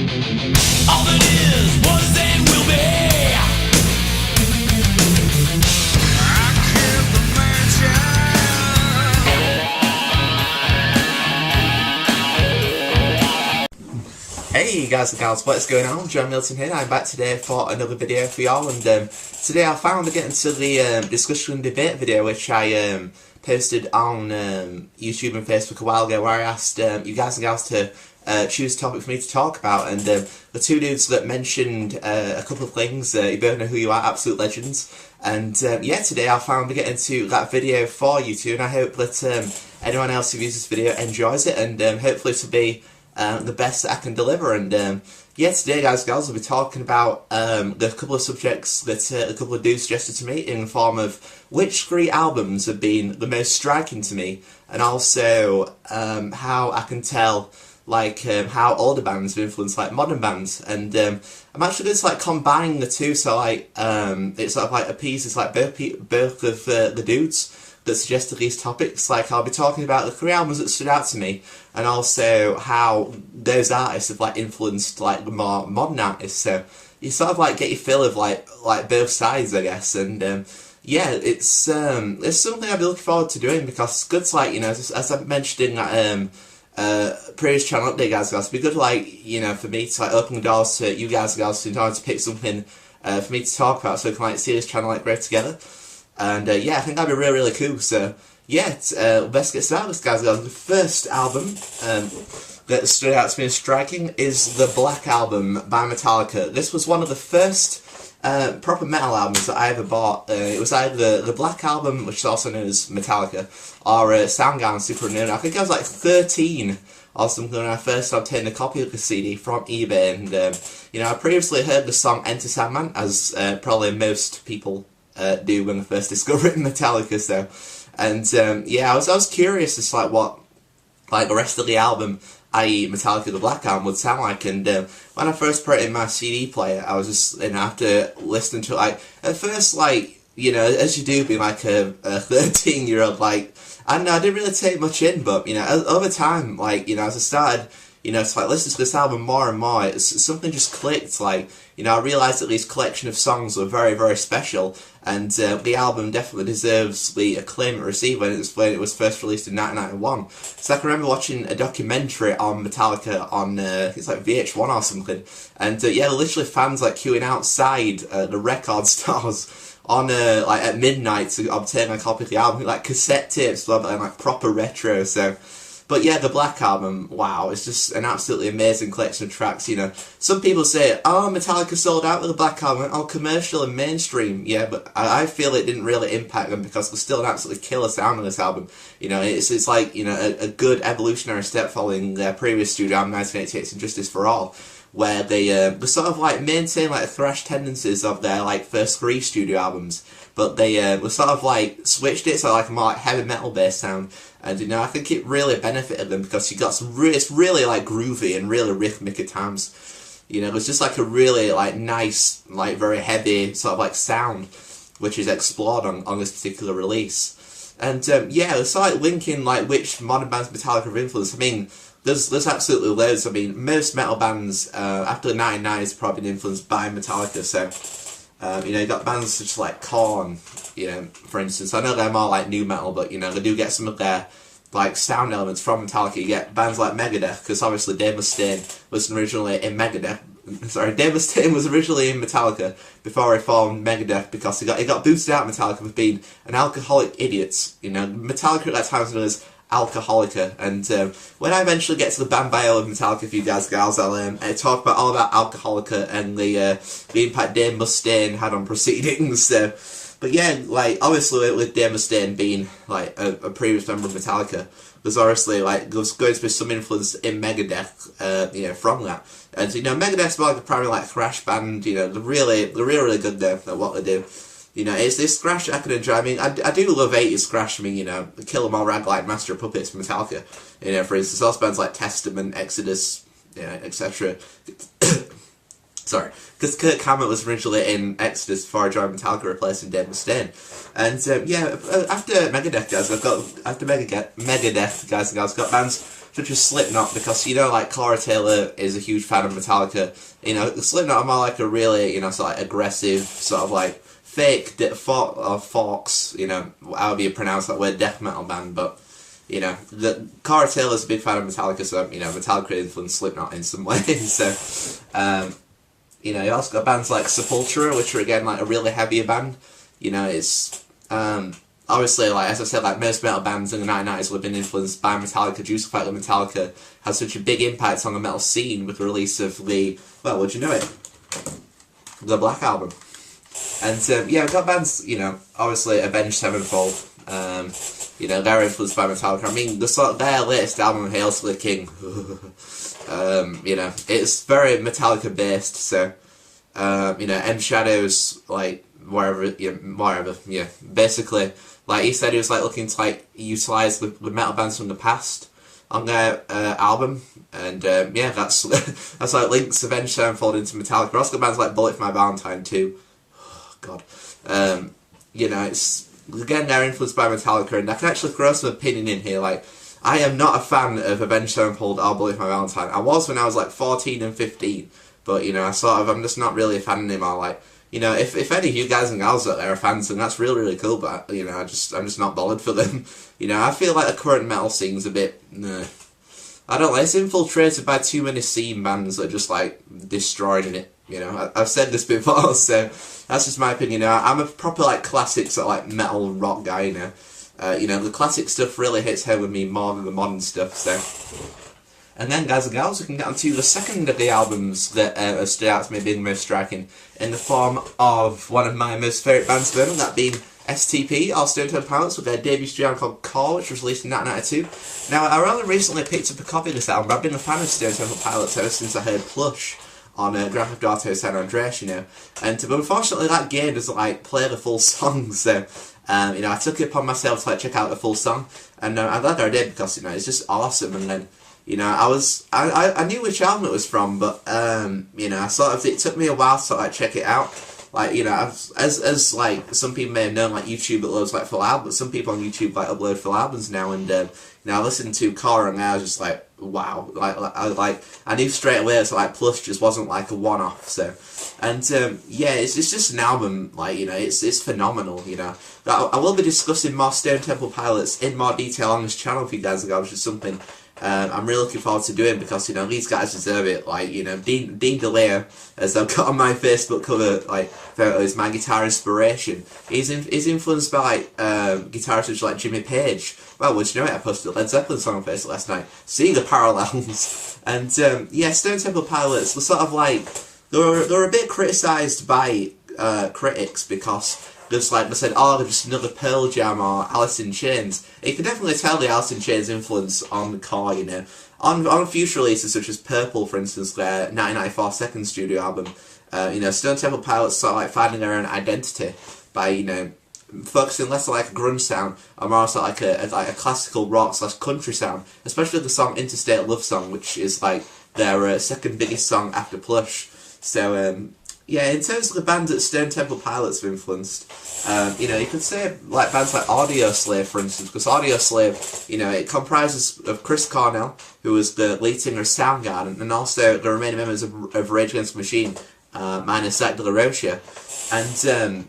All that is, was, and will be. I keep the mansion. Hey guys and gals, what's going on? John Milton here. I'm back today for another video for y'all, and today I found to get into the discussion and debate video which I posted on YouTube and Facebook a while ago, where I asked you guys and gals to choose a topic for me to talk about, and the two dudes that mentioned a couple of things, you both know who you are, absolute legends, and yeah, today I found to get into that video for you two, and I hope that anyone else who views this video enjoys it, and hopefully to be the best that I can deliver. And yeah, today guys and gals, I'll be talking about the couple of subjects that a couple of dudes suggested to me, in the form of which 3 albums have been the most striking to me, and also how I can tell how older bands have influenced modern bands. And I'm actually going to combine the two, so it's sort of a piece, it's both of the dudes that suggested these topics. I'll be talking about the 3 albums that stood out to me, and also how those artists have influenced the more modern artists. So you sort of get your fill of both sides, I guess. And yeah, it's something I've been looking forward to doing, because it's good to as I mentioned in that previous channel update, guys, it'd be good for me to open the doors to you guys in order to pick something for me to talk about, so we can see this channel grow together. And yeah, I think that'd be really, really cool. So yeah, let's get started, guys. The first album that stood out to me as striking is the Black Album by Metallica. This was one of the first proper metal albums that I ever bought. It was either the Black Album, which is also known as Metallica, or Soundgarden Super Unknown. I think I was 13 or something when I first obtained a copy of the CD from eBay, and I previously heard the song Enter Sandman, as probably most people do when they first discover it in Metallica. So, and yeah, I was curious as to what the rest of the album, i.e. Metallica the Black Album, would sound like. And when I first put it in my CD player, I was just, after listening to it, at first, as you do, being a 13-year-old, I don't know, I didn't really take much in, but over time, as I started to listen to this album more and more, something just clicked. I realised that these collection of songs were very, very special, and the album definitely deserves the acclaim it received when it was first released in 1991. So I can remember watching a documentary on Metallica on, I think it's VH1 or something, and yeah, literally fans queuing outside the record stores on at midnight to obtain a copy of the album, cassette tapes, and proper retro. So. But yeah, the Black Album, wow, it's just an absolutely amazing collection of tracks. Some people say, oh, Metallica sold out with the Black Album, all commercial and mainstream. Yeah, but I feel it didn't really impact them, because there's still an absolutely killer sound on this album. It's a good evolutionary step following their previous studio album, 1988's Injustice for All, where they sort of maintain the thrash tendencies of their first 3 studio albums, but they were sort of switched it to a more heavy metal based sound. And I think it really benefited them, because you got it's really groovy and really rhythmic at times. It's just a really nice, very heavy sort of sound, which is explored on this particular release. And yeah, it's linking which modern bands Metallica have influenced. I mean, there's absolutely loads. I mean, most metal bands after the 1990s have probably been influenced by Metallica. So you got bands such as Korn, for instance. I know they're more new metal, but they do get some of their sound elements from Metallica. You get bands like Megadeth, because obviously Dave Mustaine was originally in Megadeth. Sorry, Dave Mustaine was originally in Metallica before he formed Megadeth, because he got boosted out of Metallica with being an alcoholic idiot. Metallica at that time was known as Alcoholica, and when I eventually get to the band bio of Metallica for you guys, gals, I'll talk about all about Alcoholica and the impact Dave Mustaine had on proceedings. But yeah, obviously with Dave Mustaine being a previous member of Metallica, there's obviously there's going to be some influence in Megadeth, from that. And Megadeth's more a primary thrash band. They're really good there at what they do. It's this thrash I can enjoy. I mean, I do love 80s thrash. I mean, Kill 'Em All, Rag Master of Puppets from Metallica. For instance, also bands like Testament, Exodus, etc. Sorry, because Kirk Hammett was originally in Exodus before I joined Metallica, replacing Dave Mustaine. And yeah, after Megadeth, guys, I've got bands such as Slipknot, because, you know, like, Corey Taylor is a huge fan of Metallica. You know, Slipknot are more like a really, you know, sort of like aggressive, sort of like fake Forks, you know, however you pronounce that word, death metal band, but, you know, Corey Taylor's a big fan of Metallica, so, you know, Metallica influenced Slipknot in some ways, so, you know, you also got bands like Sepultura, which are, again, like, a really heavier band. You know, it's, obviously, like, as I said, like, most metal bands in the 1990s would have been influenced by Metallica due to the fact that Metallica had such a big impact on the metal scene with the release of the, well, would you know it? The Black Album. And, yeah, we've got bands, you know, obviously Avenged Sevenfold, you know, they're influenced by Metallica. I mean, their latest album, Hail to the King, you know, it's very Metallica based, so, you know, M Shadows, like, wherever, yeah, basically, like, he said he was, like, looking to, like, utilise the metal bands from the past on their album, and, yeah, that's, that's, like, links Avenged Sevenfold into Metallica. We've also got bands like Bullet for My Valentine, too. Oh, God. You know, it's, again, they're influenced by Metallica, and I can actually throw some opinion in here, like, I am not a fan of Avenged Sevenfold or Bullet for My Valentine. I was when I was, like, 14 and 15, but, you know, I'm just not really a fan anymore, like, you know, if any of you guys and gals out there are fans, then that's really, really cool, but, you know, I'm just not bothered for them. You know, I feel like the current metal scene's a bit, I don't like, it's infiltrated by too many scene bands that are just, like, destroying it, you know. I've said this before, so that's just my opinion. You know, I'm a proper, like, classic sort of, like, metal rock guy, you know. You know, the classic stuff really hits home with me more than the modern stuff, so. And then, guys and gals, we can get on to the second of the albums that have stood out to me being the most striking, in the form of one of my most favourite bands to ever, that being STP, or Stone Temple Pilots, with their debut studio album called Core, which was released in 1992. Now, I rather recently picked up a copy of this album, but I've been a fan of Stone Temple Pilots ever since I heard Plush on Grand Theft Auto San Andreas, you know. But unfortunately, that game doesn't, like, play the full song, so, you know, I took it upon myself to, like, check out the full song, and I'm glad that I did, because, you know, it's just awesome. And then, you know, I knew which album it was from, but, you know, it took me a while to, like, check it out. Like, you know, as like, some people may have known, like, YouTube uploads, like, full albums, some people on YouTube, like, upload full albums now, and, you know, I listened to Core, and I was just like, wow, I knew straight away, it's like, Plush just wasn't, like, a one-off, so, and, yeah, it's just an album, like, you know, it's phenomenal, you know. I will be discussing more Stone Temple Pilots in more detail on this channel for you guys, which is something I'm really looking forward to doing, because, you know, these guys deserve it. Like, you know, Dean DeLeo, as I've got on my Facebook cover, like, photo, is my guitar inspiration. He's influenced by, like, guitarists such like Jimmy Page. Well, would you know it? I posted a Led Zeppelin song on Facebook last night. See the parallels. And, yeah, Stone Temple Pilots were sort of like, they were a bit criticised by critics, because just like they said, oh, they're just another Pearl Jam or Alice in Chains. You can definitely tell the Alice in Chains influence on the Core, you know. On future releases such as Purple, for instance, their 1994 second studio album, you know, Stone Temple Pilots sort of like finding their own identity by, you know, focusing less on like a grunge sound and more so like a classical rock / country sound, especially the song Interstate Love Song, which is like their second biggest song after Plush. So, yeah, in terms of the bands that Stone Temple Pilots have influenced, you know, you could say like bands like Audio Slave, for instance, because Audio Slave, you know, it comprises of Chris Cornell, who was the lead singer of Soundgarden, and also the remaining members of Rage Against the Machine, minus Zach De La Rocha. And,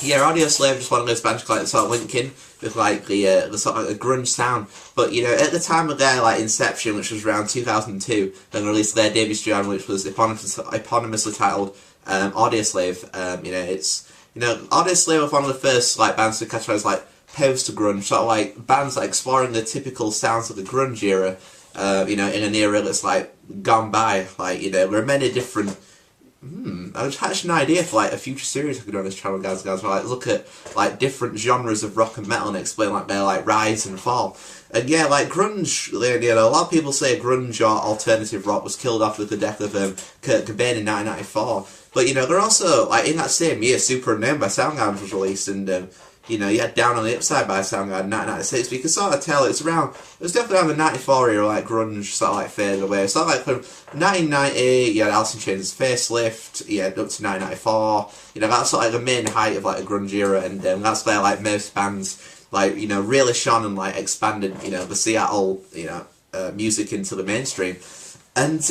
yeah, Audio Slave is just one of those bands like sort of linking with like the sort of like a grunge sound. But, you know, at the time of their like inception, which was around 2002, they released their debut studio album, which was eponymously titled Audio Slave. You know, it's, you know, Audio Slave was one of the first like bands to categorize like post-grunge, sort of like bands like exploring the typical sounds of the grunge era. You know, in an era that's like gone by. Like, you know, there are many different. I was hatching an idea for like a future series I could do on this channel, guys, where like look at like different genres of rock and metal and explain like their like rise and fall. And yeah, like grunge, you know, a lot of people say grunge or alternative rock was killed off with the death of Kurt Cobain in 1994. But, you know, they're also like in that same year, Super Unknown by Soundgarden was released, and you know, you had Down on the Upside by Soundgarden in 1996, but you can sort of tell it was definitely around the 94 era, like, grunge sort of, like, faded away. So, like, from 1990, you had Alice in Chains' Facelift, you had up to 1994, you know, that's sort of like the main height of, like, a grunge era, and that's where, like, most bands, like, you know, really shone and, like, expanded, you know, the Seattle, you know, music into the mainstream. And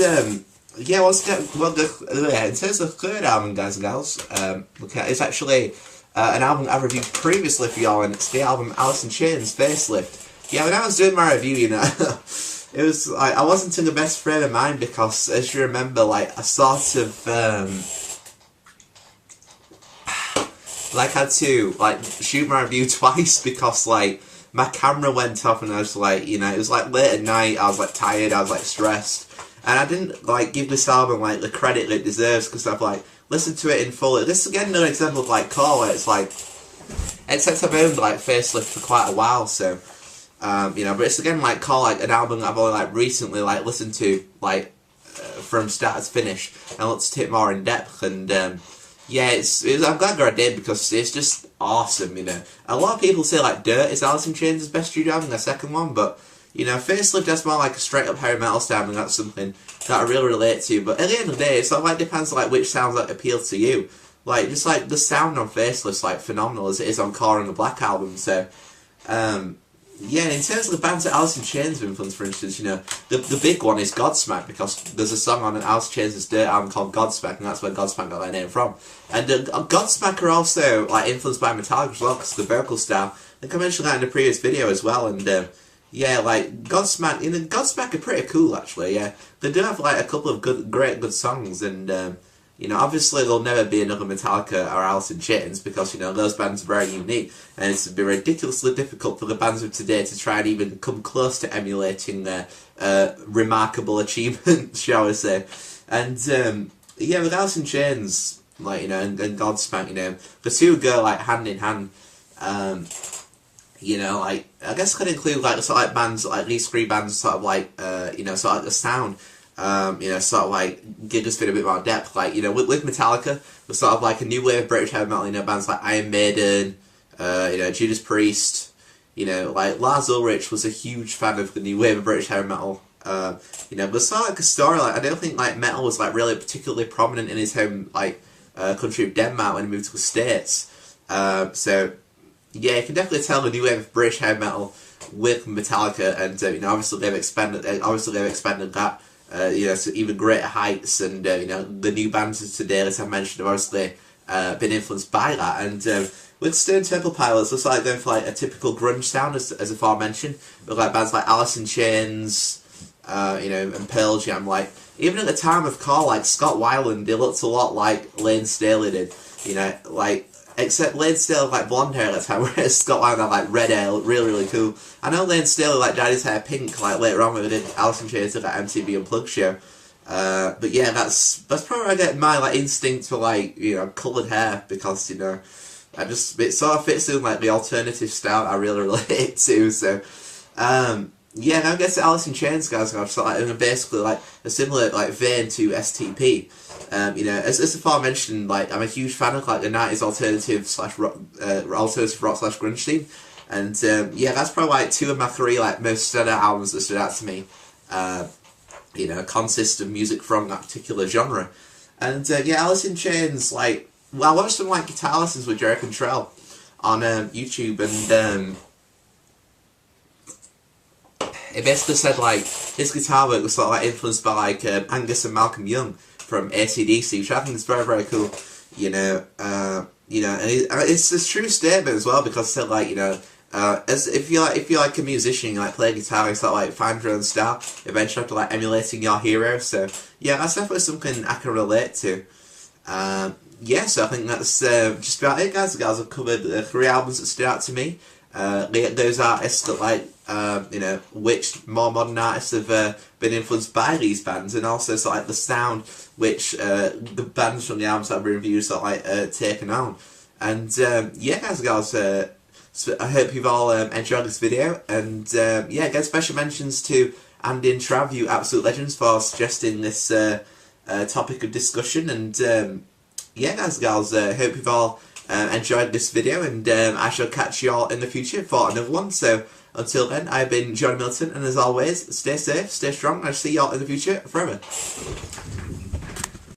yeah, in terms of the third album, guys and gals, it's actually an album I reviewed previously for y'all, and it's the album Alice in Chains Facelift. Yeah, when I was doing my review, you know, it was like I wasn't in the best frame of mind because, as you remember, like I sort of like had to like shoot my review twice because like my camera went off and I was like, you know, it was like late at night, I was like tired, I was like stressed, and I didn't like give this album like the credit it deserves because I've like listened to it in full. This is again another example of like Core, where it's like, except I've owned like Facelift for quite a while, so you know, but it's again like Core, like an album that I've only like recently like listened to like from start to finish and looked at it more in depth, and yeah, I'm glad that I did because it's just awesome, you know. A lot of people say like Dirt is Alice in Chains' best studio album, their second one, but you know, Facelift is more like a straight up heavy metal style, and that's something that I really relate to. But at the end of the day, it sort of like depends like which sounds like appeal to you. Like just like the sound on Facelift's like phenomenal as it is on Core and the Black album. So yeah, in terms of the bands that Alice in Chains have influenced, for instance, you know, the big one is Godsmack, because there's a song on an Alice in Chains' Dirt album called Godsmack, and that's where Godsmack got their name from. And Godsmack are also like influenced by Metallica as well, because the vocal style. I think I mentioned that in the previous video as well, and yeah, like Godsmack, you know, Godsmack are pretty cool actually. Yeah, they do have like a couple of great songs, and you know, obviously there'll never be another Metallica or Alice in Chains because, you know, those bands are very unique, and it's been ridiculously difficult for the bands of today to try and even come close to emulating their remarkable achievement, shall we say. And yeah, with Alice in Chains, like, you know, and Godsmack, you know, the two go like hand in hand. You know, like I guess could include like the sort of like bands like these three bands, sort of like you know, sort of like the sound. You know, sort of like give us a bit more depth. Like, you know, with Metallica, we're sort of like a new wave of British heavy metal. You know, bands like Iron Maiden, you know, Judas Priest. You know, like Lars Ulrich was a huge fan of the new wave of British heavy metal. You know, but sort of like a story. Like I don't think like metal was like really particularly prominent in his home like country of Denmark when he moved to the States. So yeah, you can definitely tell the new wave of British heavy metal with Metallica, and you know, obviously they've expanded that. You know, to even greater heights, and you know, the new bands of today, as I mentioned, have obviously been influenced by that. And with Stone Temple Pilots, it's like going for like a typical grunge sound, as aforementioned, with like bands like Alice in Chains, you know, and Pearl Jam. Like even at the time of Core, like Scott Weiland, they looked a lot like Lane Staley did. You know, like. Except Lane Staley like blonde hair at the time, whereas Scott Weiland had like red hair, really cool. I know Lane Staley like dyed his hair pink like later on when they did Alice in Chains at that MTV Unplugged show. But yeah, that's probably where I get my like instinct for like, you know, coloured hair, because, you know, it sort of fits in like the alternative style I really relate to. So yeah, and I guess Alice in Chains guys are sort of like basically like a similar like vein to STP. You know, as aforementioned, like I'm a huge fan of like the 90s alternative rock / grunge scene, and yeah, that's probably like two of my three like most standout albums that stood out to me. You know, consist of music from that particular genre, and yeah, Alice in Chains, like, well, I watched some like guitar lessons with Jerry Cantrell on YouTube, and it basically said like his guitar work was sort of like influenced by like Angus and Malcolm Young from AC/DC, which I think is very cool. You know, and it's a true statement as well, because it said like, you know, as if you're like a musician, you like play guitar, you sort of like find your own style, eventually after like emulating your hero. So yeah, that's definitely something I can relate to. Yeah, so I think that's just about it, guys. The guys have covered three albums that stood out to me. Those artists that like, you know, which more modern artists have been influenced by these bands, and also sort of like the sound which the bands from the albums that I've reviewed sort of like taken on. And yeah, guys, so I hope you've all enjoyed this video, and yeah, again, special mentions to Andy and Trav, you absolute legends, for suggesting this topic of discussion. And yeah, guys, hope you've all enjoyed this video, and I shall catch you all in the future for another one. So until then, I've been John Milton, and as always, stay safe, stay strong, and I'll see you all in the future forever.